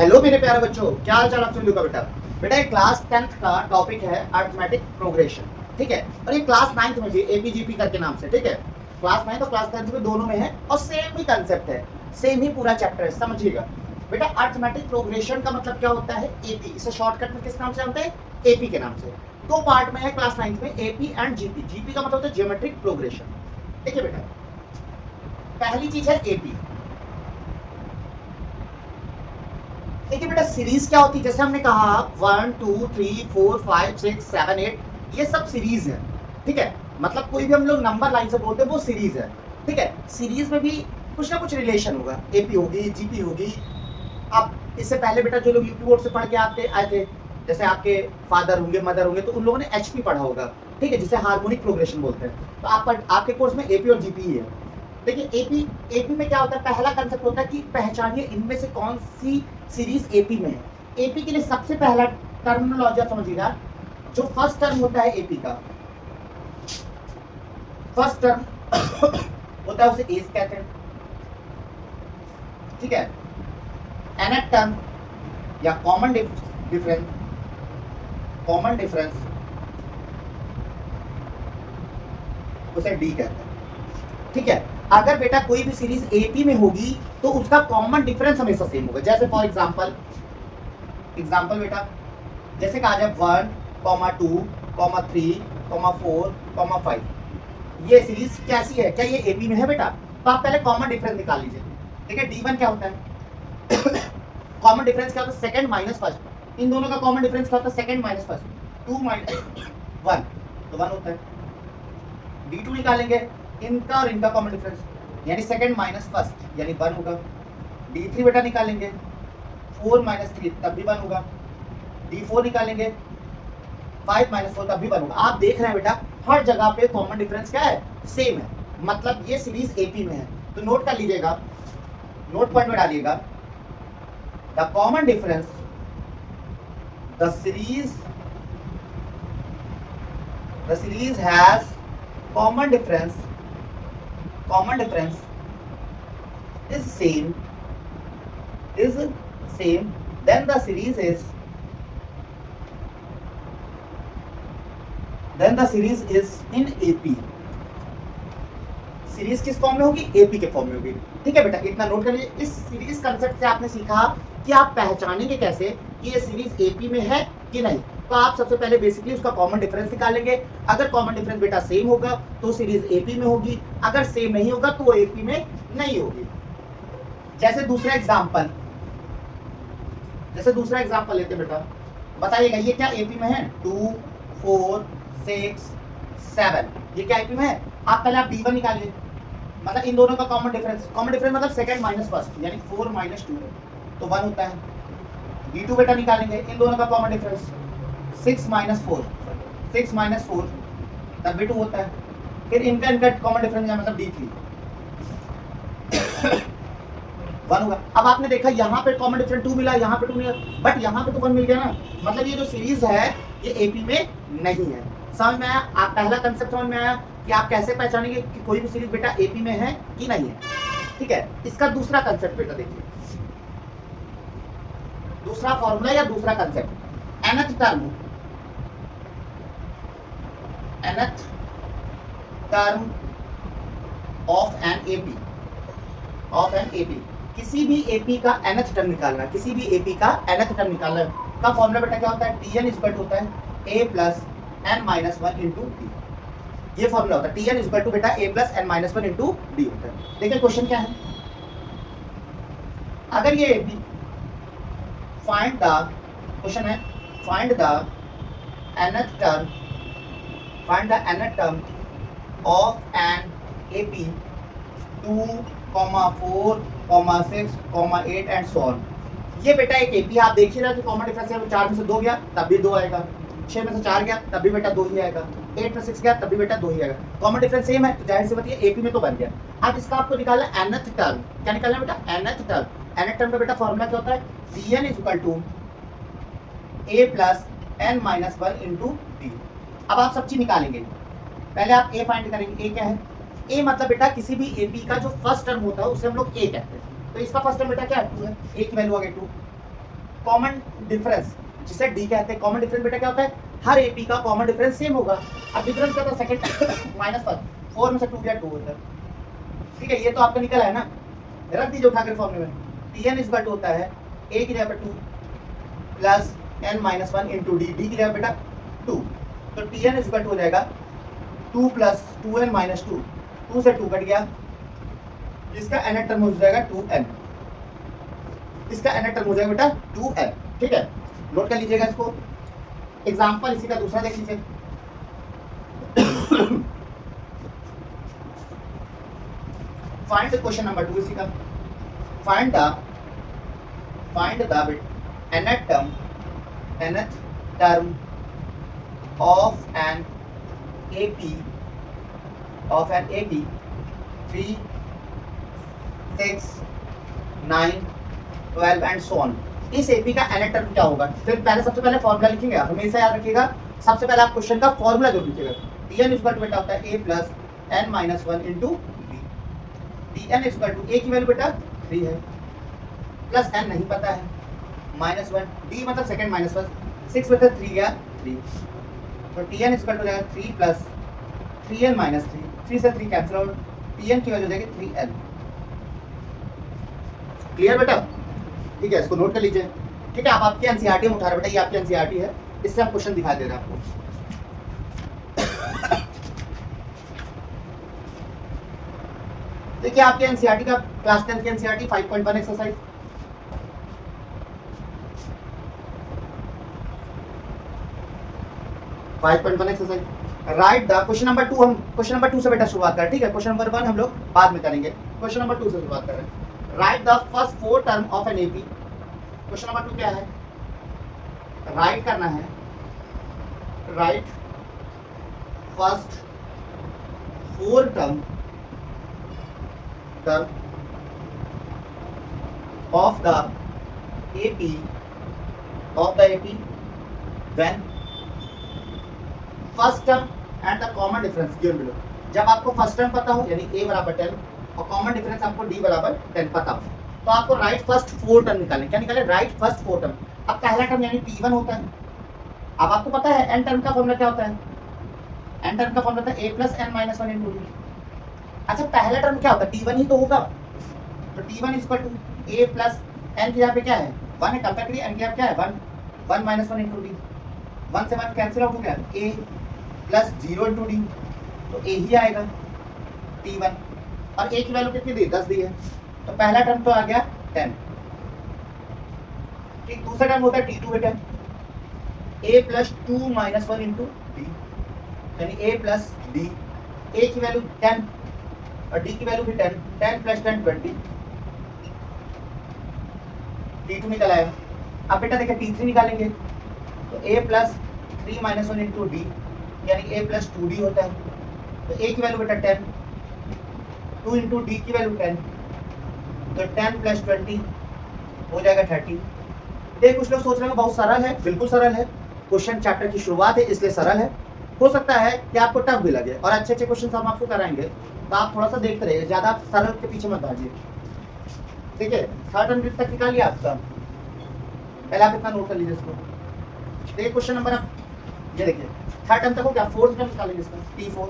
Hello मेरे प्यारे बच्चों, क्या हाल चाल आप सभी का। बेटा बेटा ये क्लास 10th का टॉपिक है अरिथमेटिक प्रोग्रेशन, ठीक है। और ये क्लास 9th में भी एपीजीपी करके नाम से, ठीक है। क्लास 9 और क्लास 10th में दोनों में है और सेम ही कंसेप्ट है, सेम ही पूरा चैप्टर है, समझिएगा। बेटा अरिथमेटिक प्रोग्रेशन का मतलब क्या होता है? एपी। इसे शॉर्टकट में किस नाम से जानते हैं? एपी के नाम से। दो पार्ट में है क्लास 9th में, एपी एंड जीपी। जीपी का मतलब होता है ज्योमेट्रिक प्रोग्रेशन। देखिए बेटा, पहली चीज है एपी। देखिए बेटा, सीरीज क्या होती है? जैसे हमने कहा 1 2 3 4 5 6 7 8, ये सब सीरीज है, ठीक है। मतलब कोई भी हम लोग नंबर लाइन से बोलते हैं वो सीरीज है, ठीक है। सीरीज में भी कुछ ना कुछ रिलेशन होगा, एपी होगी, जीपी होगी। अब इससे पहले बेटा जो लोग यूपी बोर्ड से पढ़ के आए थे, जैसे आपके फादर होंगे, मदर होंगे, तो उन लोगों ने एचपी पढ़ा होगा, ठीक है, जिसे हार्मोनिक प्रोग्रेशन बोलते हैं। तो आपके कोर्स में एपी और जीपी ही है। देखिए एपी, एपी में क्या होता है? पहला कंसेप्ट होता है कि पहचानिए इनमें से कौन सी सीरीज एपी में है। एपी के लिए सबसे पहला टर्मिनोलॉजी समझिएगा, जो फर्स्ट टर्म होता है एपी का, फर्स्ट टर्म होता है उसे एज कहते हैं, ठीक है। nth टर्म या कॉमन डिफरेंस, कॉमन डिफरेंस उसे डी कहते हैं, ठीक है। अगर बेटा कोई भी सीरीज एपी में होगी तो उसका कॉमन डिफरेंस हमेशा सेम होगा। जैसे फॉर एग्जांपल बेटा, जैसे कहा जाए 1, 2, 3, 4, 5, ये सीरीज कैसी है? क्या ये एपी में है बेटा? तो आप पहले कॉमन डिफरेंस निकाल लीजिए, ठीक है। D1 क्या होता है? कॉमन डिफरेंस क्या होता है? Second minus first. इन दोनों का कॉमन डिफरेंस क्या होता है? Second minus first. 2 माइनस 1 तो 1 होता है। D2 निकालेंगे, इनका और इनका कॉमन डिफरेंस, यानी सेकंड माइनस फर्स्ट यानी 1 होगा। D3 बेटा निकालेंगे, 4 माइनस 3 तब भी 1 होगा। D4 निकालेंगे, 5 माइनस 4 तब भी 1 होगा। आप देख रहे हैं बेटा, हर जगह पे कॉमन डिफरेंस क्या है? सेम है, मतलब ये सीरीज एपी में है। तो नोट कर लीजिएगा, नोट पॉइंट में डालिएगा, the common difference, the series has common difference is same, then the series is in AP। Series किस फॉर्म में होगी? एपी के फॉर्म में होगी, ठीक है बेटा। इतना नोट कर लीजिए। इस सीरीज कंसेप्ट से आपने सीखा कि आप पहचानेंगे कैसे कि ये सीरीज एपी में है कि नहीं। तो आप सबसे पहले बेसिकली उसका कॉमन डिफरेंस निकालेंगे। अगर कॉमन डिफरेंस बेटा सेम होगा तो सीरीज एपी में होगी, अगर सेम नहीं होगा तो वो एपी में नहीं होगी। जैसे दूसरा एग्जांपल लेते बेटा, बताइएगा ये क्या एपी में है? 2 4 6 7, ये क्या एपी में है? आप पहले आप D1 निकालिए, मतलब इन दोनों का कॉमन डिफरेंस मतलब सेकंड माइनस फर्स्ट यानी 4 माइनस 2 तो 1 होता है। D2 बेटा निकालेंगे, इन दोनों का कॉमन डिफरेंस 6 माइनस 4 तब भी 2 होता है। फिर इनका कॉमन डिफरेंस मतलब D3 1 होगा। अब आपने देखा यहाँ पे कॉमन डिफरेंस 2 मिला, यहाँ पे 2 मिला, बट यहाँ पे तो 1 मिल गया ना, मतलब ये जो सीरीज है ये एपी में नहीं है। समझ में आया? आप पहला कंसेप्ट समझ में आया कि आप कैसे पहचानेंगे कि कोई भी सीरीज बेटा एपी में है कि नहीं है, ठीक है। इसका दूसरा कंसेप्ट बेटा देखिए, दूसरा फॉर्मूला या दूसरा concept, nth term of an AP, किसी भी एपी का nth टर्म निकालना, किसी भी एपी का nth टर्म निकालना का फॉर्मूला बेटा क्या होता है? Tn इक्वल टू होता है a plus n minus 1 into D. ये फॉर्मूला होता है, Tn इक्वल टू बेटा a plus n minus 1 into D होता है। देखिए क्वेश्चन क्या है, अगर ये एपी फाइंड द, क्वेश्चन है find the nth term of an AP 2, 4, 6, 8 and so on. ये बेटा एक एपी, आप देखिए ना कि कॉमन डिफरेंस है, 4 में से 2 गया तब भी 2 आएगा, 6 में से 4 गया तब भी बेटा 2 ही आएगा, 8 में 6 गया तब भी बेटा 2 ही आएगा। कॉमन डिफरेंस सेम है तो जाहिर सी बात है एपी में तो बन गया। अब इसका आपको निकालना है nth टर्म। क्या निकालना है बेटा? nth टर्म का बेटा फॉर्मूला क्या होता है? Tn equal to a plus n minus 1 into d. अब आप सब चीज निकालेंगे, पहले आप a फाइंड करेंगे। a क्या है? a मतलब बेटा किसी भी एपी का जो फर्स्ट टर्म होता है उसे हम लोग a कहते हैं। तो इसका फर्स्ट टर्म बेटा क्या है? 2 है, a की वैल्यू आ गई 2। कॉमन डिफरेंस जिसे डी कहते हैं, कॉमन डिफरेंस बेटा क्या होता है, हर एपी का कॉमन डिफरेंस सेम होगा। अब डिफरेंस क्या होता है, सेकंड माइनस 4 में से 2 गया 2 होता है, ठीक है, ये तो आपका निकल है ना, रख दीजिए उठाकर फॉर्मूले में, Tn इस बट होता है a की जगह पर 2 plus n minus 1 into D, D की जगह बेटा 2, तो Tn इस बट हो जाएगा 2 प्लस 2n माइनस 2, 2 से 2 कट गया, इसका n टर्म हो जाएगा 2n, इसका n टर्म हो जाएगा बेटा 2n, ठीक है, नोट कर लीजिएगा इसको। एग्जाम्पल इसी का दूसरा देख लीजिए, फाइंड द क्वेश्चन नंबर 2 इसी का, find the nth term of an AP 3 6 9 12 and so on. इस एपी का nth टर्म क्या होगा, फिर पहले सबसे पहले फॉर्मूला लिखेंगे, आप हमेशा याद रखिएगा, सबसे पहले आप क्वेश्चन का फॉर्मूला जो लिखिएगा, Tn इक्वल टू बेटा होता है a plus n minus 1 into b, Tn equal to a की वैल्यू बेटा 3 है, प्लस n नहीं पता है, माइनस 1, d मतलब सेकंड माइनस 1, 6 में से 3 गया 3, तो Tn इक्वल टू हो जाएगा 3 प्लस 3n माइनस 3, 3 से 3 कैंसिल आउट, Tn की वैल्यू हो जाएगी 3n। क्लियर बेटा, ठीक है, इसको नोट कर लीजिए, ठीक है, आप आपकी एनसीईआरटी में उठा रहे बेटा, ये आपकी एनसीईआरटी है, इससे हम क्वेश्चन दिखा दे रहे हैं आपको। देखिए आपके एनसीईआरटी का क्लास 10 की NCERT 5.1 exercise, right the question number 2, हम क्वेश्चन नंबर 2 से बेटा शुरुआत करें, ठीक है, क्वेश्चन नंबर 1 हम लोग बाद में करेंगे, क्वेश्चन नंबर 2 से शुरुआत करें। Right the first 4 term of an AP, question number 2 क्या है, राइट करना है, right first 4 term of the AP when first term and the common difference given below. जब आपको फर्स्ट टर्म पता हो यानी a बराबर 10 और कॉमन डिफरेंस आपको d बराबर 10 पता हो, तो आपको राइट फर्स्ट 4 टर्म निकालने, क्या निकाले, राइट फर्स्ट 4 टर्म। अब पहला टर्म यानी t1 होता है, अब आपको पता है n टर्म का फॉर्मूला क्या होता है, n टर्म का फॉर्मूला होता है a plus n minus 1 into D. अच्छा पहला टर्म क्या होता है, t1 ही तो होगा, तो t1 equal to a plus n के यहाँ पे क्या है 1 है, कंपेयर करिए n के यहाँ क्या है 1 माइनस 1 इंटू डी, 1 से 1 कैंसिल आउट हो गया, a प्लस 0 इंटू डी, तो a ही आएगा t1, और a की वैल्यू कितनी दी 10 दी है, तो पहला टर्म तो आ गया 10, ठीक, दूसरा टर्म होता है t2 बेटा, a plus 2 minus 1 into D, यानी a प्लस डी, a की वैल्यू 10 और d की वैल्यू भी 10, 10 प्लस 10 20, t2 निकल आएगा। अब बेटा देखिए t3 निकालेंगे, तो a plus 3 minus 1 into D, यानी a प्लस 2d होता है, तो a की वैल्यू बेटा 10, 2 इंटू डी की वैल्यू 10, तो 10 प्लस 20 हो जाएगा 30। देख कुछ लोग सोच रहे हैं बहुत सरल है, बिल्कुल सरल है, क्वेश्चन चैप्टर की शुरुआत है इसलिए सरल है, हो सकता है कि आपको टफ भी लगे और अच्छे अच्छे क्वेश्चन हम आपको कराएंगे, तो आप थोड़ा सा देखते रहिए, ज़्यादा सरल के पीछे मत भागिए, ठीक है। 3rd अनग्रिड तक निकालिए आपका, पहले आप इतना नोट कर लीजिए इसको। देखिए क्वेश्चन नंबर आप ये देखिए 3rd टर्म तक हो गया, 4th टर्म निकालेंगे इसका, t4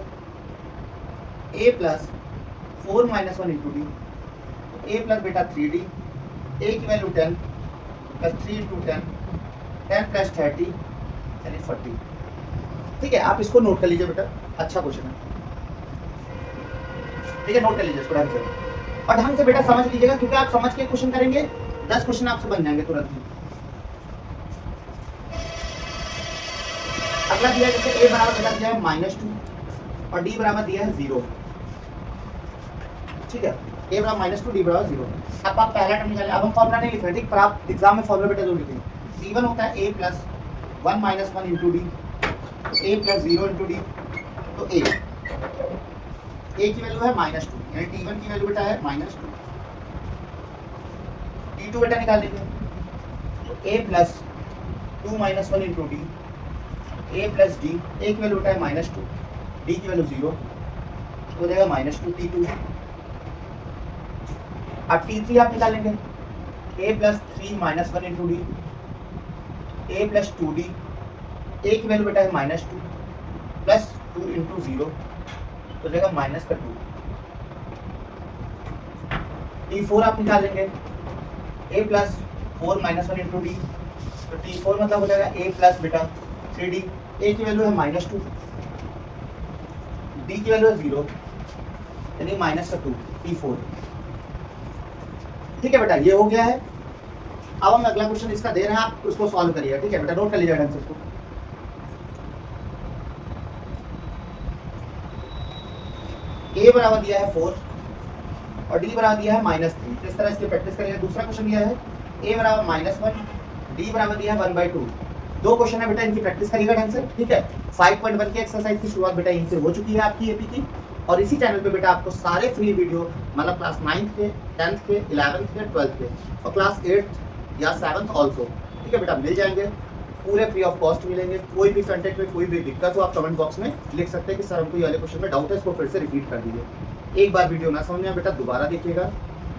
a plus 4 minus 1 into D, a plus बेटा 3d, a की वैल्यू 10 प्लस 3 इंटू 10, 10 प्लस 30 यानी 40, ठीक है, आप इसको नोट कर लीजिए बेटा, अच्छा क्वेश्चन है, ठीक है, नोट कर लीजिए इसको ढंग से, और ढंग से बेटा समझ लीजिएगा, क्योंकि आप समझ के क्वेश्चन करेंगे 10 क्वेश्चन आपसे बन जाएंगे तुरंत ही। अगला दिया है जैसे a बराबर बेटा दिया है -2 और d बराबर दिया है 0, ठीक है, a बराबर -2 d बराबर 0। अब आप पहला टर्म निकालिए, अब हम फॉर्मूला नहीं लिख रहे, ठीक, पर आप एग्जाम में फॉर्मूला बेटा जो लिखेंगे, t1 होता है a plus 1 minus 1 into D, a plus 0 into D, तो a की वैल्यू है -2, यानी t1 की वैल्यू बेटा है -2, t2 बेटा निकाल लेंगे, तो a plus 2 minus 1 into D, a plus D, a की वैल्यू बेटा है -2, d की वैल्यू 0, हो जाएगा -2 t2। अब t3 आप निकालेंगे, a plus 3 minus 1 into D, A plus 2d, ए की वैल्यू बेटा है -2 प्लस 2 इंटू 0 तो जाएगा माइनस का 2। T4 आप निकालेंगे a plus 4 minus 1 into D, तो T4 मतलब हो जाएगा a प्लस बेटा 3d, a की वैल्यू है -2, d की वैल्यू है 0 यानी माइनस का 2 T4। ठीक है बेटा, ये हो गया है। अब हम अगला क्वेश्चन इसका दे रहे हैं, आप उसको सॉल्व करिएगा। ठीक है बेटा, नोट कर लीजिएगा ढंग से इसको। a बराबर दिया है 4 और d बराबर दिया है -3। इस तरह इसकी प्रैक्टिस करिएगा। दूसरा क्वेश्चन दिया है a बराबर -1, d बराबर दिया है 1/2। दो क्वेश्चन है बेटा, इनकी प्रैक्टिस करिएगा ढंग से। ठीक है, 5.1 की एक्सरसाइज की शुरुआत बेटा यहीं से हो चुकी है आपकी एपी की, और इसी चैनल पे बेटा आपको सारे फ्री वीडियो मतलब क्लास 9th के, 10th के, 11th के, 12th के और क्लास 8th या 7th ऑल्सो, ठीक है बेटा, मिल जाएंगे। पूरे फ्री ऑफ कॉस्ट मिलेंगे। कोई भी कंटेंट में कोई भी दिक्कत हो आप कमेंट बॉक्स में लिख सकते हैं कि सर हमको ये वाले क्वेश्चन में डाउट है, इसको फिर से रिपीट कर दीजिए। एक बार वीडियो ना समझ में बेटा दोबारा देखिएगा,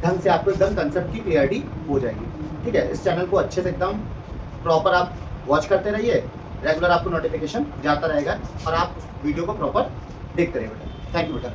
ढंग से आपको एकदम कंसेप्ट की क्लियरिटी हो जाएगी। ठीक है, इस चैनल को अच्छे से एकदम प्रॉपर आप वॉच करते रहिए, रेगुलर आपको नोटिफिकेशन जाता रहेगा और आप उस वीडियो को प्रॉपर देखते रहिए बेटा। थैंक यू बेटा।